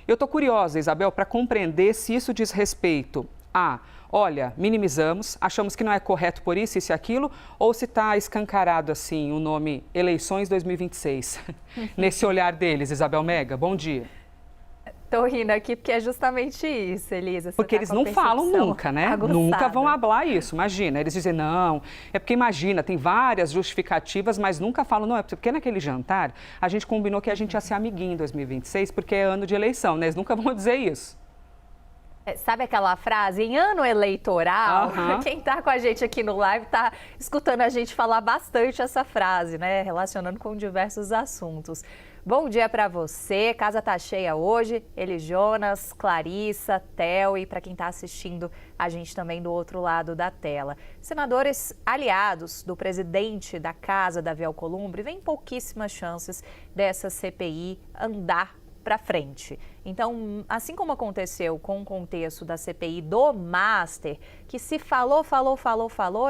Eu estou curiosa, Isabel, para compreender se isso diz respeito a, olha, minimizamos, achamos que não é correto por isso e aquilo, ou se está escancarado assim o nome Eleições 2026, nesse olhar deles, Isabel Mega. Bom dia. Tô rindo aqui porque é justamente isso, Elisa. Porque eles não falam nunca, né? Aguçada. Nunca vão falar isso, imagina. Eles dizem, não, é porque imagina, tem várias justificativas, mas nunca falam, não, é porque naquele jantar a gente combinou que a gente ia ser amiguinho em 2026, porque é ano de eleição, né? Eles nunca vão dizer isso. Sabe aquela frase, em ano eleitoral? Quem tá com a gente aqui no live tá escutando a gente falar bastante essa frase, né? Relacionando com diversos assuntos. Bom dia para você, casa tá cheia hoje, ele, Jonas, Clarissa, Theo e para quem está assistindo a gente também do outro lado da tela. Senadores aliados do presidente da casa, Davi Alcolumbre, vêm pouquíssimas chances dessa CPI andar para frente. Então, assim como aconteceu com o contexto da CPI do Master, que se falou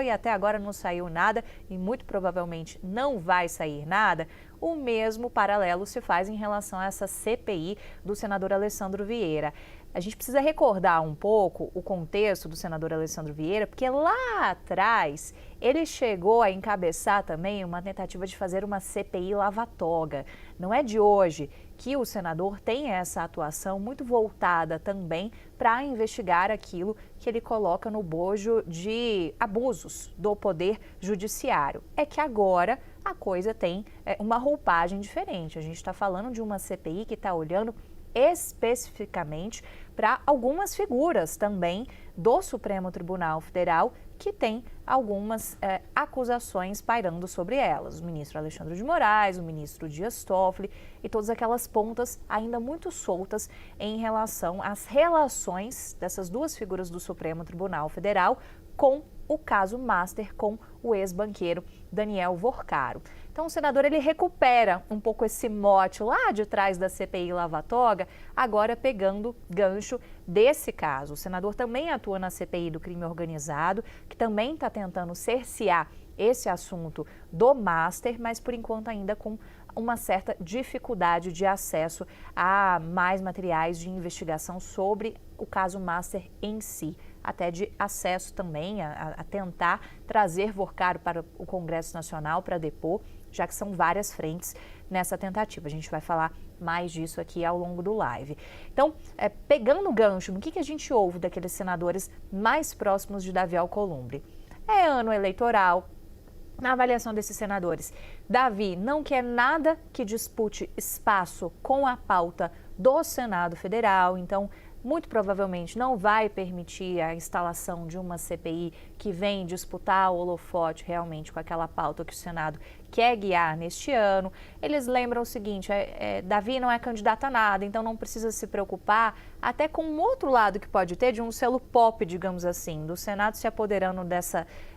e até agora não saiu nada e muito provavelmente não vai sair nada, o mesmo paralelo se faz em relação a essa CPI do senador Alessandro Vieira. A gente precisa recordar um pouco o contexto do senador Alessandro Vieira, porque lá atrás ele chegou a encabeçar também uma tentativa de fazer uma CPI lava-toga. Não é de hoje que o senador tem essa atuação muito voltada também para investigar aquilo que ele coloca no bojo de abusos do poder judiciário. É que agora a coisa tem uma roupagem diferente. A gente está falando de uma CPI que está olhando especificamente para algumas figuras também do Supremo Tribunal Federal que tem algumas acusações pairando sobre elas. O ministro Alexandre de Moraes, o ministro Dias Toffoli e todas aquelas pontas ainda muito soltas em relação às relações dessas duas figuras do Supremo Tribunal Federal com o caso Master, com o ex-banqueiro Daniel Vorcaro. Então, o senador ele recupera um pouco esse mote lá de trás da CPI lava-toga, agora pegando gancho desse caso. O senador também atua na CPI do crime organizado, que também está tentando cercear esse assunto do Master, mas por enquanto ainda com uma certa dificuldade de acesso a mais materiais de investigação sobre o caso Master em si, até de acesso também a tentar trazer Vorcaro para o Congresso Nacional para depor, já que são várias frentes nessa tentativa. A gente vai falar mais disso aqui ao longo do live. Então, pegando o gancho, no que a gente ouve daqueles senadores mais próximos de Davi Alcolumbre? É ano eleitoral. Na avaliação desses senadores, Davi não quer nada que dispute espaço com a pauta do Senado Federal, então muito provavelmente não vai permitir a instalação de uma CPI que vem disputar o holofote realmente com aquela pauta que o Senado quer guiar neste ano. Eles lembram o seguinte, Davi não é candidato a nada, então não precisa se preocupar até com um outro lado que pode ter de um selo pop, digamos assim, do Senado se apoderando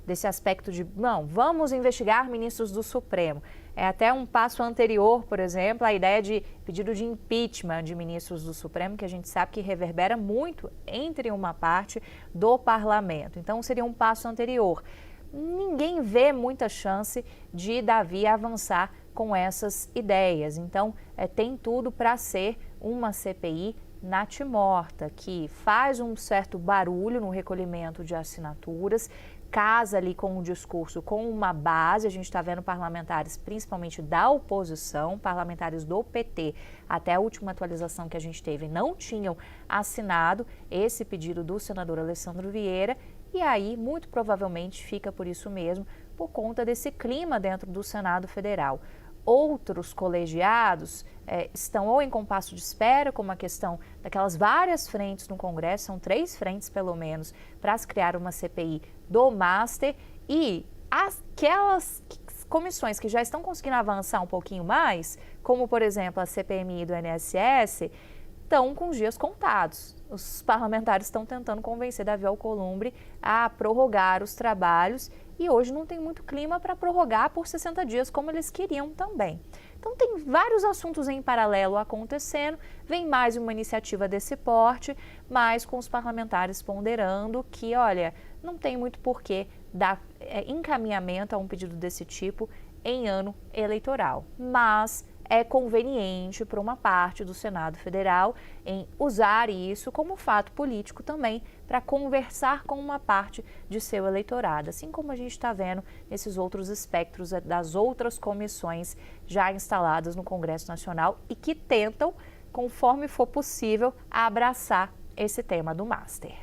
desse aspecto de, não, vamos investigar ministros do Supremo. É até um passo anterior, por exemplo, a ideia de pedido de impeachment de ministros do Supremo, que a gente sabe que reverbera muito entre uma parte do parlamento. Então, seria um passo anterior. Ninguém vê muita chance de Davi avançar com essas ideias. Então, tem tudo para ser uma CPI natimorta, que faz um certo barulho no recolhimento de assinaturas, casa ali com um discurso, com uma base. A gente está vendo parlamentares, principalmente da oposição, parlamentares do PT, até a última atualização que a gente teve, não tinham assinado esse pedido do senador Alessandro Vieira, e aí, muito provavelmente, fica por isso mesmo, por conta desse clima dentro do Senado Federal. Outros colegiados estão ou em compasso de espera, como a questão daquelas várias frentes no Congresso, são 3 frentes pelo menos, para se criar uma CPI do Master, e aquelas comissões que já estão conseguindo avançar um pouquinho mais, como por exemplo a CPMI do INSS, estão com os dias contados. Os parlamentares estão tentando convencer Davi Alcolumbre a prorrogar os trabalhos e hoje não tem muito clima para prorrogar por 60 dias como eles queriam também. Então tem vários assuntos em paralelo acontecendo, vem mais uma iniciativa desse porte, mas com os parlamentares ponderando que, olha, não tem muito porquê dar encaminhamento a um pedido desse tipo em ano eleitoral. Mas é conveniente para uma parte do Senado Federal em usar isso como fato político também para conversar com uma parte de seu eleitorado, assim como a gente está vendo nesses outros espectros das outras comissões já instaladas no Congresso Nacional e que tentam, conforme for possível, abraçar esse tema do Master.